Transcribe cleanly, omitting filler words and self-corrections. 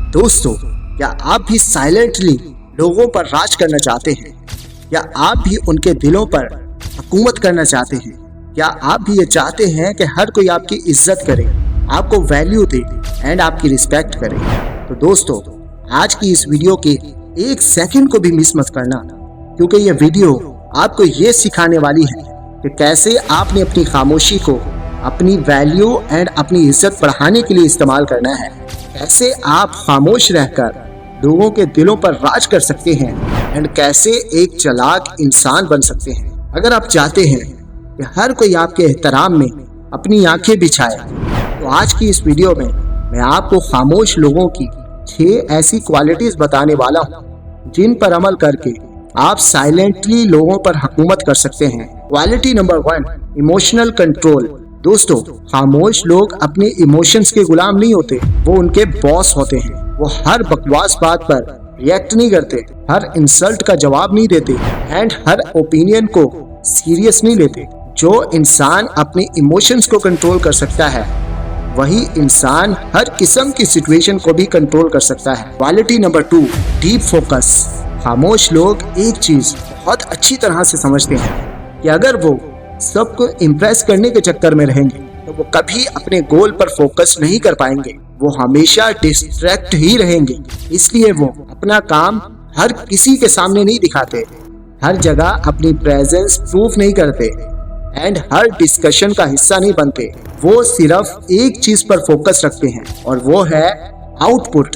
दोस्तों, क्या आप भी साइलेंटली लोगों पर राज करना चाहते हैं? या आप भी उनके दिलों पर हुकूमत करना चाहते हैं? क्या आप भी ये चाहते हैं कि हर कोई आपकी इज्जत करे, आपको वैल्यू दे एंड आपकी रिस्पेक्ट करे? तो दोस्तों, आज की इस वीडियो के एक सेकंड को भी मिस मत करना, क्योंकि ये वीडियो आपको ये सिखाने वाली है कि कैसे आपने अपनी खामोशी को अपनी वैल्यू एंड अपनी इज्जत बढ़ाने के लिए इस्तेमाल करना है। कैसे आप खामोश रहकर लोगों के दिलों पर राज कर सकते हैं एंड कैसे एक चालाक इंसान बन सकते हैं। अगर आप चाहते हैं कि हर कोई आपके एहतराम में अपनी आंखें बिछाए, तो आज की इस वीडियो में मैं आपको खामोश लोगों की 6 ऐसी क्वालिटीज बताने वाला हूँ जिन पर अमल करके आप साइलेंटली लोगों पर हुकूमत कर सकते हैं। Quality number 1, emotional control. दोस्तों, खामोश लोग अपने इमोशंस के गुलाम नहीं होते, वो उनके बॉस होते हैं। वो हर बकवास बात पर रिएक्ट नहीं करते, हर इंसल्ट का जवाब नहीं देते एंड हर ओपिनियन को सीरियस नहीं लेते। जो इंसान अपने इमोशंस को कंट्रोल कर सकता है, वही इंसान हर किस्म की सिचुएशन को भी कंट्रोल कर सकता है। Quality number 2, deep focus. खामोश लोग एक चीज बहुत अच्छी तरह से समझते हैं कि अगर वो सबको इम्प्रेस करने के चक्कर में रहेंगे तो वो कभी अपने गोल पर फोकस नहीं कर पाएंगे। वो हमेशा डिस्ट्रैक्ट ही रहेंगे। इसलिए वो अपना काम हर किसी के सामने नहीं दिखाते, हर जगह अपनी प्रेजेंस प्रूफ नहीं करते एंड हर डिस्कशन का हिस्सा नहीं बनते। वो सिर्फ एक चीज पर फोकस रखते हैं और वो है आउटपुट।